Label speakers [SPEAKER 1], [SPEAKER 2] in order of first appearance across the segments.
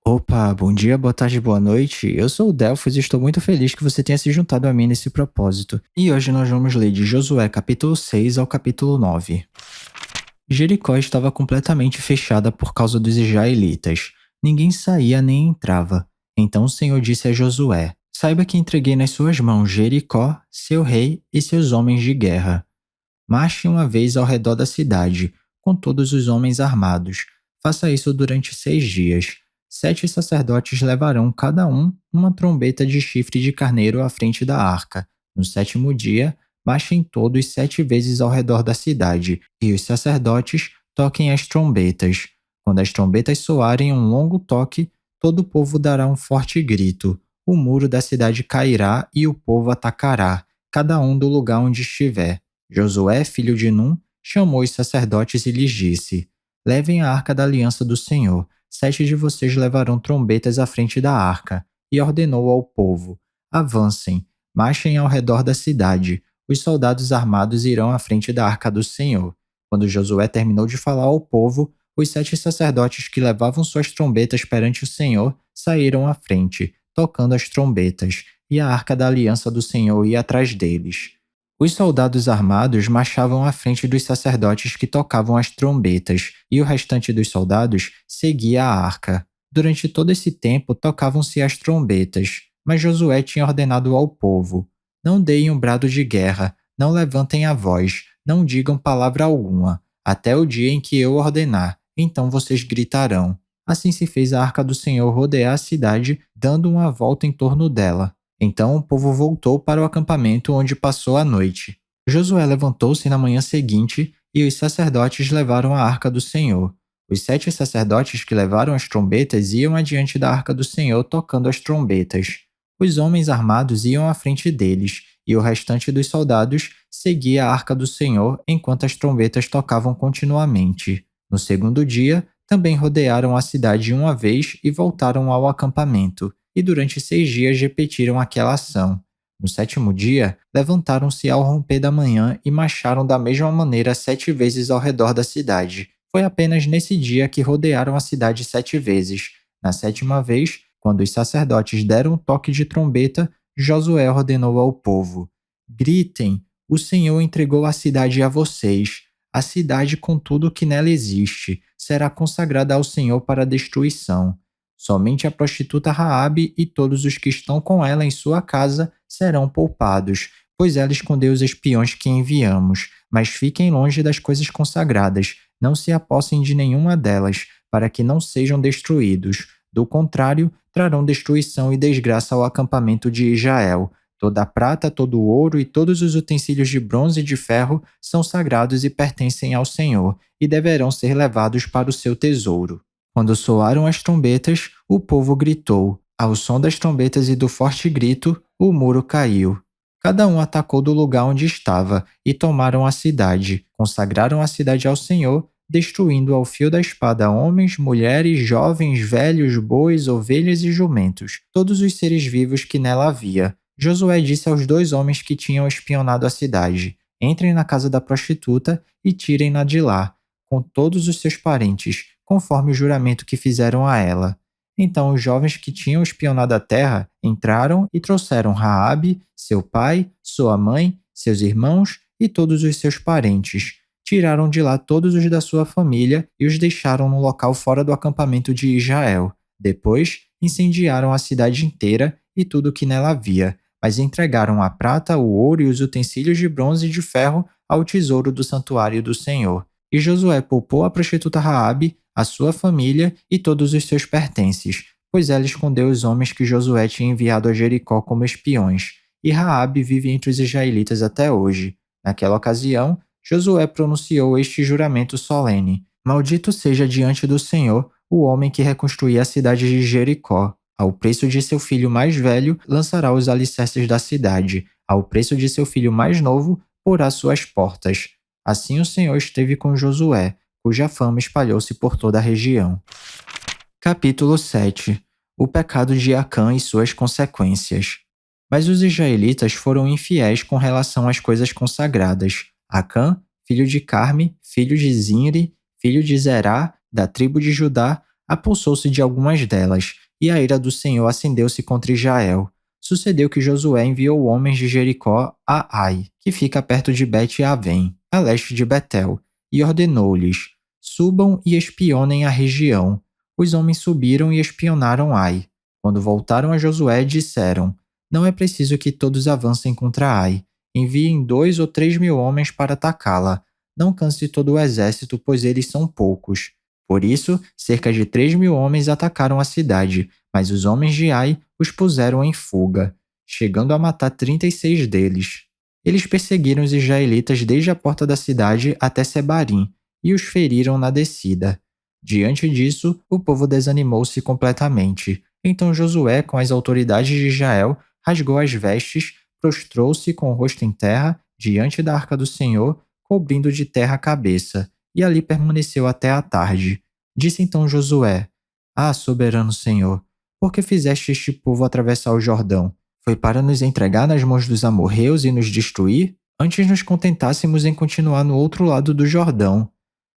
[SPEAKER 1] Opa, bom dia, boa tarde, boa noite. Eu sou o Delfos e estou muito feliz que você tenha se juntado a mim nesse propósito. E hoje nós vamos ler de Josué capítulo 6 ao capítulo 9. Jericó estava completamente fechada por causa dos israelitas. Ninguém saía nem entrava. Então o Senhor disse a Josué: Saiba que entreguei nas suas mãos Jericó, seu rei e seus homens de guerra. Marche uma vez ao redor da cidade, com todos os homens armados. Faça isso durante 6 dias. 7 sacerdotes levarão cada um uma trombeta de chifre de carneiro à frente da arca. No sétimo dia, marchem todos 7 vezes ao redor da cidade, e os sacerdotes toquem as trombetas. Quando as trombetas soarem um longo toque, todo o povo dará um forte grito. O muro da cidade cairá e o povo atacará, cada um do lugar onde estiver. Josué, filho de Num, chamou os sacerdotes e lhes disse: Levem a arca da aliança do Senhor. 7 de vocês levarão trombetas à frente da arca. E ordenou ao povo: Avancem, marchem ao redor da cidade. Os soldados armados irão à frente da arca do Senhor. Quando Josué terminou de falar ao povo, os 7 sacerdotes que levavam suas trombetas perante o Senhor saíram à frente, tocando as trombetas, e a arca da aliança do Senhor ia atrás deles. Os soldados armados marchavam à frente dos sacerdotes que tocavam as trombetas, e o restante dos soldados seguia a arca. Durante todo esse tempo tocavam-se as trombetas, mas Josué tinha ordenado ao povo: Não deem um brado de guerra, não levantem a voz, não digam palavra alguma, até o dia em que eu ordenar, então vocês gritarão. Assim se fez a arca do Senhor rodear a cidade, dando uma volta em torno dela. Então o povo voltou para o acampamento onde passou a noite. Josué levantou-se na manhã seguinte e os sacerdotes levaram a arca do Senhor. Os 7 sacerdotes que levaram as trombetas iam adiante da arca do Senhor tocando as trombetas. Os homens armados iam à frente deles, e o restante dos soldados seguia a arca do Senhor enquanto as trombetas tocavam continuamente. No segundo dia, também rodearam a cidade uma vez e voltaram ao acampamento, e durante 6 dias repetiram aquela ação. No sétimo dia, levantaram-se ao romper da manhã e marcharam da mesma maneira 7 vezes ao redor da cidade. Foi apenas nesse dia que rodearam a cidade 7 vezes. Na sétima vez, quando os sacerdotes deram um toque de trombeta, Josué ordenou ao povo: Gritem, o Senhor entregou a cidade a vocês. A cidade com tudo o que nela existe será consagrada ao Senhor para destruição. Somente a prostituta Raabe e todos os que estão com ela em sua casa serão poupados, pois ela escondeu os espiões que enviamos. Mas fiquem longe das coisas consagradas, não se apossem de nenhuma delas, para que não sejam destruídos. Do contrário, trarão destruição e desgraça ao acampamento de Israel. Toda a prata, todo o ouro e todos os utensílios de bronze e de ferro são sagrados e pertencem ao Senhor, e deverão ser levados para o seu tesouro. Quando soaram as trombetas, o povo gritou. Ao som das trombetas e do forte grito, o muro caiu. Cada um atacou do lugar onde estava e tomaram a cidade. Consagraram a cidade ao Senhor, destruindo ao fio da espada homens, mulheres, jovens, velhos, bois, ovelhas e jumentos, todos os seres vivos que nela havia. Josué disse aos 2 homens que tinham espionado a cidade: Entrem na casa da prostituta e tirem-na de lá, com todos os seus parentes, conforme o juramento que fizeram a ela. Então os jovens que tinham espionado a terra entraram e trouxeram Raabe, seu pai, sua mãe, seus irmãos e todos os seus parentes. Tiraram de lá todos os da sua família e os deixaram no local fora do acampamento de Israel. Depois, incendiaram a cidade inteira e tudo o que nela havia, mas entregaram a prata, o ouro e os utensílios de bronze e de ferro ao tesouro do santuário do Senhor. E Josué poupou a prostituta Raabe, a sua família e todos os seus pertences, pois ela escondeu os homens que Josué tinha enviado a Jericó como espiões, e Raabe vive entre os israelitas até hoje. Naquela ocasião, Josué pronunciou este juramento solene: Maldito seja diante do Senhor o homem que reconstruir a cidade de Jericó. Ao preço de seu filho mais velho, lançará os alicerces da cidade. Ao preço de seu filho mais novo, porá suas portas. Assim o Senhor esteve com Josué, cuja fama espalhou-se por toda a região. Capítulo 7. O pecado de Acã e suas consequências. Mas os israelitas foram infiéis com relação às coisas consagradas. Acã, filho de Carme, filho de Zinri, filho de Zerá, da tribo de Judá, apossou-se de algumas delas, e a ira do Senhor acendeu-se contra Israel. Sucedeu que Josué enviou homens de Jericó a Ai, que fica perto de Bet-Avém, a leste de Betel, e ordenou-lhes: subam e espionem a região. Os homens subiram e espionaram Ai. Quando voltaram a Josué, disseram: não é preciso que todos avancem contra Ai. Enviem 2 ou 3 mil homens para atacá-la. Não canse todo o exército, pois eles são poucos. Por isso, cerca de 3 mil homens atacaram a cidade, mas os homens de Ai os puseram em fuga, chegando a matar 36 deles. Eles perseguiram os israelitas desde a porta da cidade até Sebarim e os feriram na descida. Diante disso, o povo desanimou-se completamente. Então Josué, com as autoridades de Israel, rasgou as vestes, prostrou-se com o rosto em terra diante da arca do Senhor, cobrindo de terra a cabeça, e ali permaneceu até a tarde. Disse então Josué: ah, soberano Senhor, por que fizeste este povo atravessar o Jordão? Foi para nos entregar nas mãos dos amorreus e nos destruir? Antes nos contentássemos em continuar no outro lado do Jordão.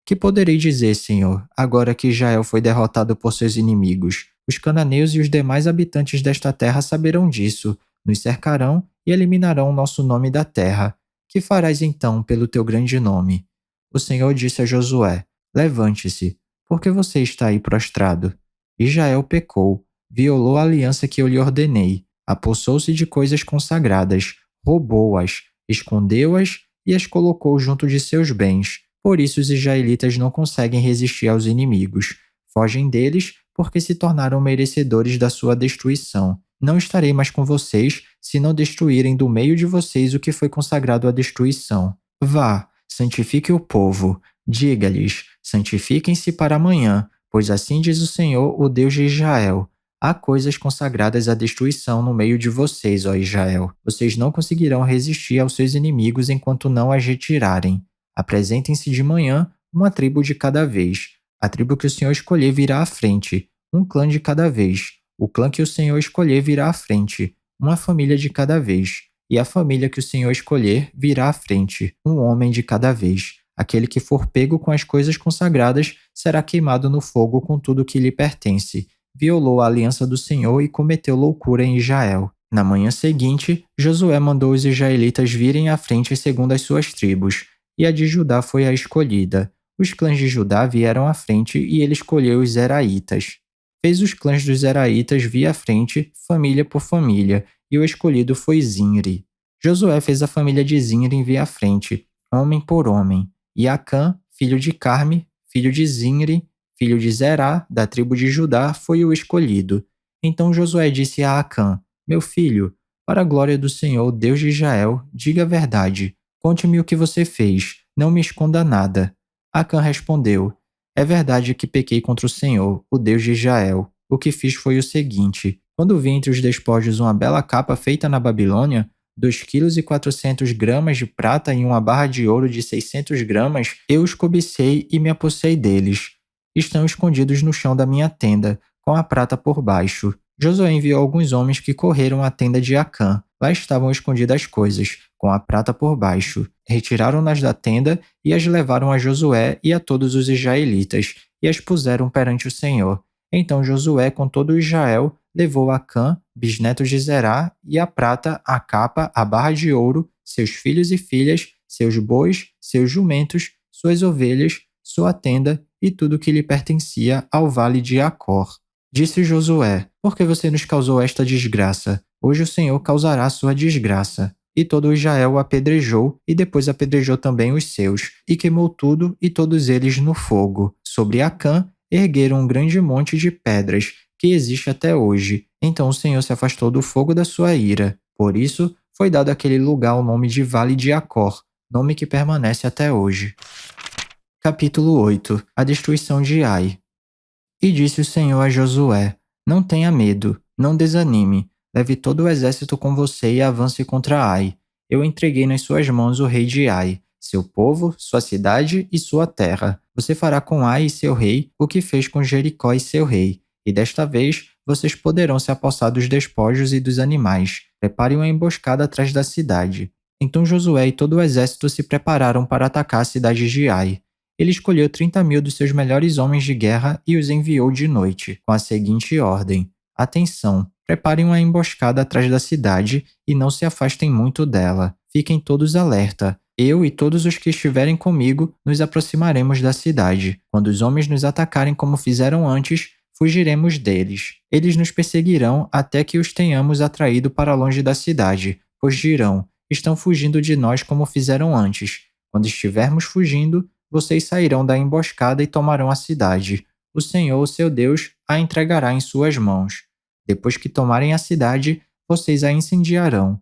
[SPEAKER 1] Que poderei dizer, Senhor, agora que Israel foi derrotado por seus inimigos? Os cananeus e os demais habitantes desta terra saberão disso, nos cercarão e eliminarão o nosso nome da terra. Que farás então pelo teu grande nome? O Senhor disse a Josué: levante-se, porque você está aí prostrado. Israel pecou, violou a aliança que eu lhe ordenei, apossou-se de coisas consagradas, roubou-as, escondeu-as e as colocou junto de seus bens. Por isso os israelitas não conseguem resistir aos inimigos. Fogem deles porque se tornaram merecedores da sua destruição. Não estarei mais com vocês se não destruírem do meio de vocês o que foi consagrado à destruição. Vá, santifique o povo. Diga-lhes: santifiquem-se para amanhã, pois assim diz o Senhor, o Deus de Israel. Há coisas consagradas à destruição no meio de vocês, ó Israel. Vocês não conseguirão resistir aos seus inimigos enquanto não as retirarem. Apresentem-se de manhã, uma tribo de cada vez. A tribo que o Senhor escolher virá à frente, um clã de cada vez. O clã que o Senhor escolher virá à frente, uma família de cada vez. E a família que o Senhor escolher virá à frente, um homem de cada vez. Aquele que for pego com as coisas consagradas será queimado no fogo com tudo que lhe pertence. Violou a aliança do Senhor e cometeu loucura em Israel. Na manhã seguinte, Josué mandou os israelitas virem à frente segundo as suas tribos, e a de Judá foi a escolhida. Os clãs de Judá vieram à frente e ele escolheu os Zeraitas. Fez os clãs dos Zeraitas vir à frente, família por família, e o escolhido foi Zinri. Josué fez a família de Zinri vir à frente, homem por homem, e Acã, filho de Carme, filho de Zinri, filho de Zerá, da tribo de Judá, foi o escolhido. Então Josué disse a Acã: meu filho, para a glória do Senhor, Deus de Israel, diga a verdade. Conte-me o que você fez, não me esconda nada. Acã respondeu: é verdade que pequei contra o Senhor, o Deus de Israel. O que fiz foi o seguinte: quando vi entre os despojos uma bela capa feita na Babilônia, 2,4 kg de prata e uma barra de ouro de 600 gramas, eu os cobicei e me apossei deles. Estão escondidos no chão da minha tenda, com a prata por baixo. Josué enviou alguns homens que correram à tenda de Acã. Lá estavam escondidas as coisas, com a prata por baixo. Retiraram-nas da tenda e as levaram a Josué e a todos os israelitas, e as puseram perante o Senhor. Então Josué, com todo Israel, levou Acã, bisneto de Zerá, e a prata, a capa, a barra de ouro, seus filhos e filhas, seus bois, seus jumentos, suas ovelhas, sua tenda e tudo que lhe pertencia ao vale de Acor. Disse Josué: por que você nos causou esta desgraça? Hoje o Senhor causará a sua desgraça. E todo Israel o apedrejou, e depois apedrejou também os seus, e queimou tudo e todos eles no fogo. Sobre Acã ergueram um grande monte de pedras, que existe até hoje. Então o Senhor se afastou do fogo da sua ira. Por isso, foi dado àquele lugar o nome de Vale de Acor, nome que permanece até hoje. Capítulo 8. A destruição de Ai. E disse o Senhor a Josué: não tenha medo, não desanime. Leve todo o exército com você e avance contra Ai. Eu entreguei nas suas mãos o rei de Ai, seu povo, sua cidade e sua terra. Você fará com Ai e seu rei o que fez com Jericó e seu rei. E desta vez, vocês poderão se apossar dos despojos e dos animais. Prepare uma emboscada atrás da cidade. Então Josué e todo o exército se prepararam para atacar a cidade de Ai. Ele escolheu 30.000 dos seus melhores homens de guerra e os enviou de noite, com a seguinte ordem: atenção, preparem uma emboscada atrás da cidade e não se afastem muito dela. Fiquem todos alerta. Eu e todos os que estiverem comigo nos aproximaremos da cidade. Quando os homens nos atacarem como fizeram antes, fugiremos deles. Eles nos perseguirão até que os tenhamos atraído para longe da cidade, pois dirão: estão fugindo de nós como fizeram antes. Quando estivermos fugindo, vocês sairão da emboscada e tomarão a cidade. O Senhor, o seu Deus, a entregará em suas mãos. Depois que tomarem a cidade, vocês a incendiarão.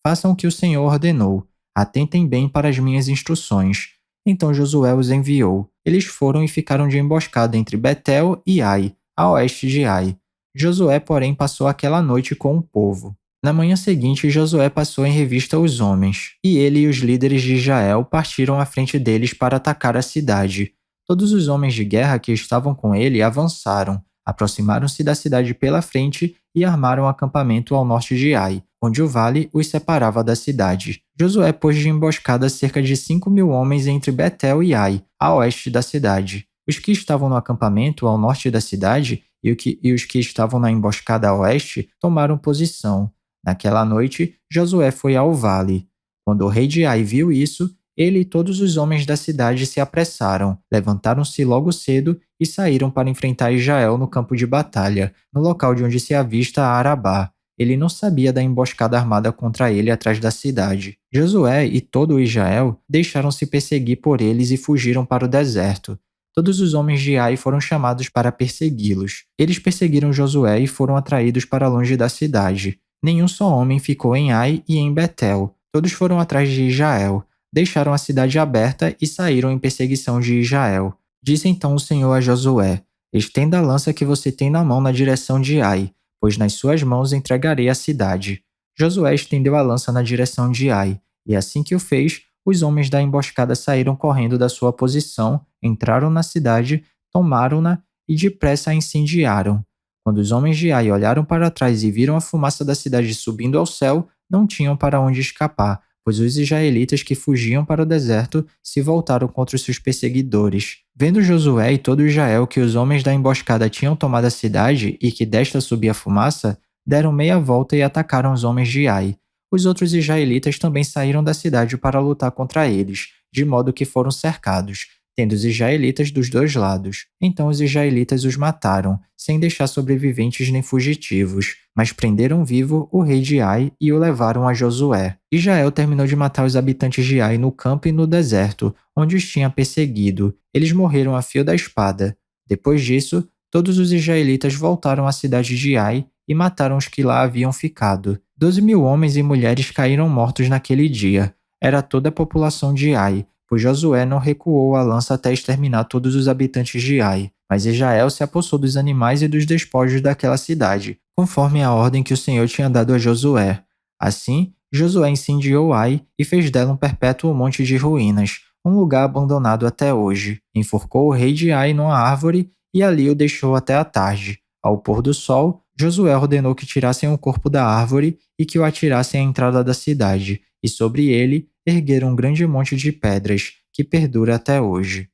[SPEAKER 1] Façam o que o Senhor ordenou. Atentem bem para as minhas instruções. Então Josué os enviou. Eles foram e ficaram de emboscada entre Betel e Ai, a oeste de Ai. Josué, porém, passou aquela noite com o povo. Na manhã seguinte, Josué passou em revista os homens, e ele e os líderes de Israel partiram à frente deles para atacar a cidade. Todos os homens de guerra que estavam com ele avançaram, aproximaram-se da cidade pela frente e armaram acampamento ao norte de Ai, onde o vale os separava da cidade. Josué pôs de emboscada cerca de 5.000 homens entre Betel e Ai, a oeste da cidade. Os que estavam no acampamento ao norte da cidade e os que estavam na emboscada a oeste tomaram posição. Naquela noite, Josué foi ao vale. Quando o rei de Ai viu isso, ele e todos os homens da cidade se apressaram, levantaram-se logo cedo e saíram para enfrentar Israel no campo de batalha, no local de onde se avista Arabá. Ele não sabia da emboscada armada contra ele atrás da cidade. Josué e todo o Israel deixaram-se perseguir por eles e fugiram para o deserto. Todos os homens de Ai foram chamados para persegui-los. Eles perseguiram Josué e foram atraídos para longe da cidade. Nenhum só homem ficou em Ai e em Betel. Todos foram atrás de Israel. Deixaram a cidade aberta e saíram em perseguição de Israel. Disse então o Senhor a Josué: estenda a lança que você tem na mão na direção de Ai, pois nas suas mãos entregarei a cidade. Josué estendeu a lança na direção de Ai, e assim que o fez, os homens da emboscada saíram correndo da sua posição, entraram na cidade, tomaram-na e depressa a incendiaram. Quando os homens de Ai olharam para trás e viram a fumaça da cidade subindo ao céu, não tinham para onde escapar, pois os israelitas que fugiam para o deserto se voltaram contra os seus perseguidores. Vendo Josué e todo Israel que os homens da emboscada tinham tomado a cidade e que desta subia fumaça, deram meia volta e atacaram os homens de Ai. Os outros israelitas também saíram da cidade para lutar contra eles, de modo que foram cercados, tendo os israelitas dos dois lados. Então os israelitas os mataram, sem deixar sobreviventes nem fugitivos, mas prenderam vivo o rei de Ai e o levaram a Josué. Israel terminou de matar os habitantes de Ai no campo e no deserto, onde os tinha perseguido. Eles morreram a fio da espada. Depois disso, todos os israelitas voltaram à cidade de Ai e mataram os que lá haviam ficado. 12.000 homens e mulheres caíram mortos naquele dia. Era toda a população de Ai, pois Josué não recuou a lança até exterminar todos os habitantes de Ai. Mas Israel se apossou dos animais e dos despojos daquela cidade, conforme a ordem que o Senhor tinha dado a Josué. Assim, Josué incendiou Ai e fez dela um perpétuo monte de ruínas, um lugar abandonado até hoje. Enforcou o rei de Ai numa árvore e ali o deixou até a tarde. Ao pôr do sol, Josué ordenou que tirassem o corpo da árvore e que o atirassem à entrada da cidade, e sobre ele ergueram um grande monte de pedras, que perdura até hoje.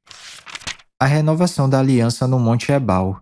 [SPEAKER 1] A renovação da aliança no Monte Ebal.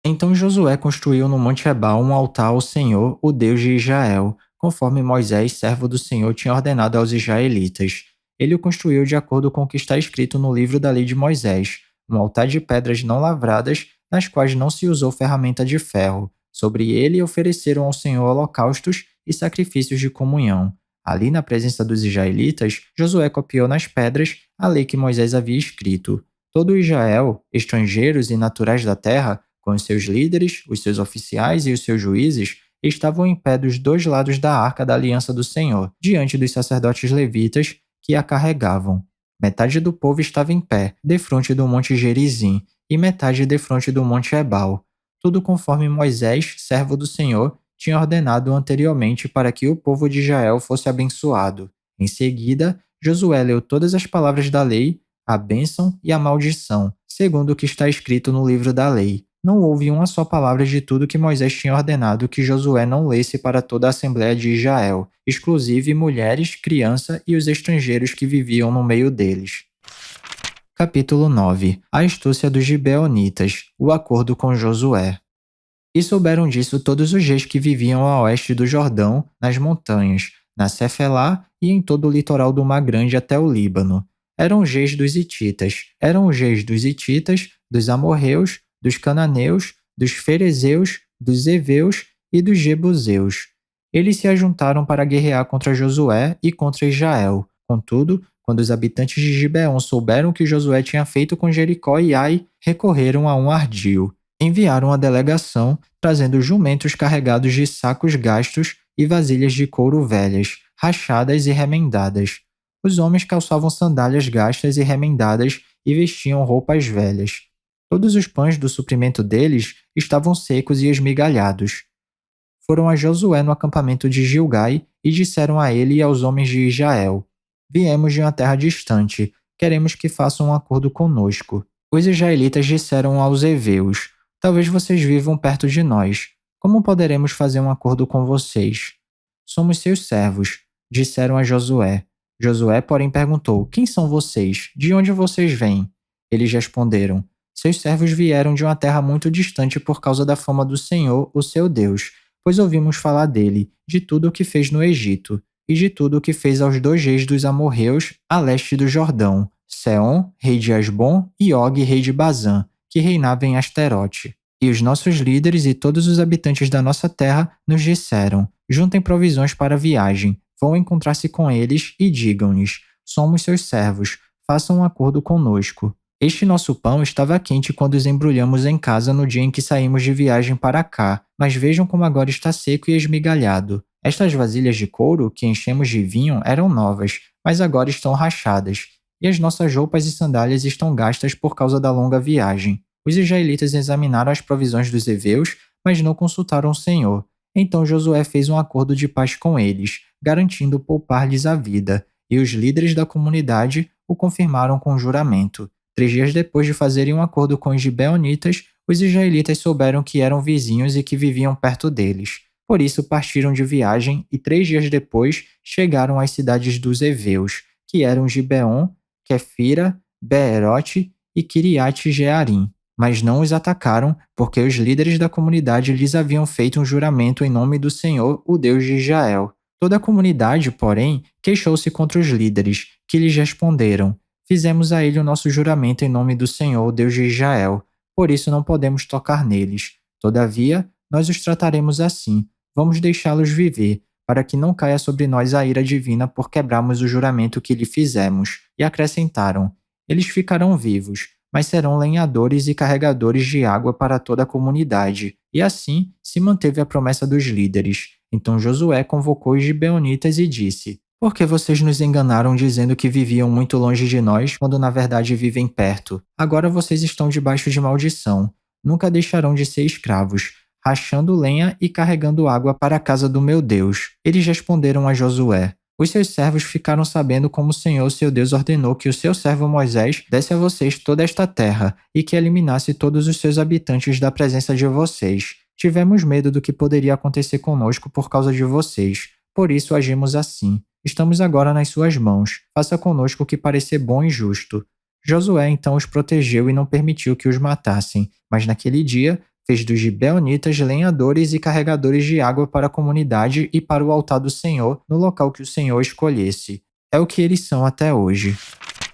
[SPEAKER 1] Então Josué construiu no Monte Ebal um altar ao Senhor, o Deus de Israel, conforme Moisés, servo do Senhor, tinha ordenado aos israelitas. Ele o construiu de acordo com o que está escrito no livro da lei de Moisés, um altar de pedras não lavradas, nas quais não se usou ferramenta de ferro. Sobre ele ofereceram ao Senhor holocaustos e sacrifícios de comunhão. Ali, na presença dos israelitas, Josué copiou nas pedras a lei que Moisés havia escrito. Todo Israel, estrangeiros e naturais da terra, com os seus líderes, os seus oficiais e os seus juízes, estavam em pé dos dois lados da arca da aliança do Senhor, diante dos sacerdotes levitas que a carregavam. Metade do povo estava em pé, defronte do monte Gerizim, e metade defronte do monte Ebal. Tudo conforme Moisés, servo do Senhor, tinha ordenado anteriormente para que o povo de Israel fosse abençoado. Em seguida, Josué leu todas as palavras da lei, a bênção e a maldição, segundo o que está escrito no livro da lei. Não houve uma só palavra de tudo que Moisés tinha ordenado que Josué não lesse para toda a Assembleia de Israel, exclusive mulheres, crianças e os estrangeiros que viviam no meio deles. Capítulo 9. A astúcia dos gibeonitas, o acordo com Josué. E souberam disso todos os reis que viviam a oeste do Jordão, nas montanhas, na Cefelá e em todo o litoral do Mar Grande até o Líbano. Eram os reis dos hititas, dos amorreus, dos cananeus, dos ferezeus, dos heveus e dos jebuseus. Eles se ajuntaram para guerrear contra Josué e contra Israel. Contudo, quando os habitantes de Gibeon souberam o que Josué tinha feito com Jericó e Ai, recorreram a um ardil. Enviaram a delegação, trazendo jumentos carregados de sacos gastos e vasilhas de couro velhas, rachadas e remendadas. Os homens calçavam sandálias gastas e remendadas e vestiam roupas velhas. Todos os pães do suprimento deles estavam secos e esmigalhados. Foram a Josué no acampamento de Gilgai e disseram a ele e aos homens de Israel: Viemos de uma terra distante, queremos que façam um acordo conosco. Os israelitas disseram aos heveus: Talvez vocês vivam perto de nós. Como poderemos fazer um acordo com vocês? Somos seus servos, disseram a Josué. Josué, porém, perguntou: Quem são vocês? De onde vocês vêm? Eles responderam: Seus servos vieram de uma terra muito distante por causa da fama do Senhor, o seu Deus, pois ouvimos falar dele, de tudo o que fez no Egito, e de tudo o que fez aos 2 reis dos amorreus, a leste do Jordão, Seom, rei de Asbom, e Og, rei de Bazã, que reinava em Asterote. E os nossos líderes e todos os habitantes da nossa terra nos disseram: Juntem provisões para a viagem, vão encontrar-se com eles e digam-lhes: Somos seus servos, façam um acordo conosco. Este nosso pão estava quente quando os embrulhamos em casa no dia em que saímos de viagem para cá, mas vejam como agora está seco e esmigalhado. Estas vasilhas de couro que enchemos de vinho eram novas, mas agora estão rachadas, e as nossas roupas e sandálias estão gastas por causa da longa viagem. Os israelitas examinaram as provisões dos heveus, mas não consultaram o Senhor. Então Josué fez um acordo de paz com eles, garantindo poupar-lhes a vida, e os líderes da comunidade o confirmaram com juramento. 3 dias depois de fazerem um acordo com os gibeonitas, os israelitas souberam que eram vizinhos e que viviam perto deles. Por isso partiram de viagem e 3 dias depois chegaram às cidades dos heveus, que eram Gibeon, Quefira, Beerote e Kiriat-Jearim. Mas não os atacaram, porque os líderes da comunidade lhes haviam feito um juramento em nome do Senhor, o Deus de Israel. Toda a comunidade, porém, queixou-se contra os líderes, que lhes responderam: Fizemos a ele o nosso juramento em nome do Senhor, o Deus de Israel, por isso não podemos tocar neles. Todavia, nós os trataremos assim, vamos deixá-los viver, para que não caia sobre nós a ira divina por quebrarmos o juramento que lhe fizemos. E acrescentaram: Eles ficarão vivos, mas serão lenhadores e carregadores de água para toda a comunidade. E assim se manteve a promessa dos líderes. Então Josué convocou os gibeonitas e disse: Por que vocês nos enganaram dizendo que viviam muito longe de nós, quando na verdade vivem perto? Agora vocês estão debaixo de maldição. Nunca deixarão de ser escravos, rachando lenha e carregando água para a casa do meu Deus. Eles responderam a Josué: Os seus servos ficaram sabendo como o Senhor, seu Deus, ordenou que o seu servo Moisés desse a vocês toda esta terra e que eliminasse todos os seus habitantes da presença de vocês. Tivemos medo do que poderia acontecer conosco por causa de vocês. Por isso agimos assim. Estamos agora nas suas mãos. Faça conosco o que parecer bom e justo. Josué então os protegeu e não permitiu que os matassem, mas naquele dia fez dos gibeonitas lenhadores e carregadores de água para a comunidade e para o altar do Senhor, no local que o Senhor escolhesse. É o que eles são até hoje.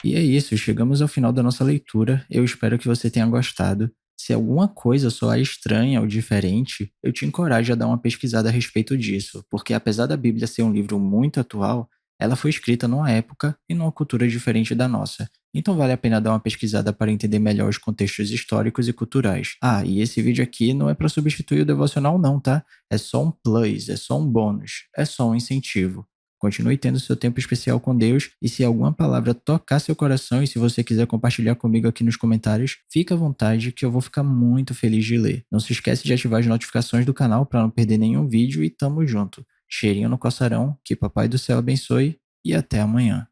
[SPEAKER 1] E é isso, chegamos ao final da nossa leitura. Eu espero que você tenha gostado. Se alguma coisa soar estranha ou diferente, eu te encorajo a dar uma pesquisada a respeito disso, porque apesar da Bíblia ser um livro muito atual, ela foi escrita numa época e numa cultura diferente da nossa. Então vale a pena dar uma pesquisada para entender melhor os contextos históricos e culturais. Ah, e esse vídeo aqui não é para substituir o devocional não, tá? É só um plus, é só um bônus, é só um incentivo. Continue tendo seu tempo especial com Deus e se alguma palavra tocar seu coração e se você quiser compartilhar comigo aqui nos comentários, fica à vontade que eu vou ficar muito feliz de ler. Não se esquece de ativar as notificações do canal para não perder nenhum vídeo e tamo junto. Cheirinho no coçarão, que Papai do Céu abençoe e até amanhã.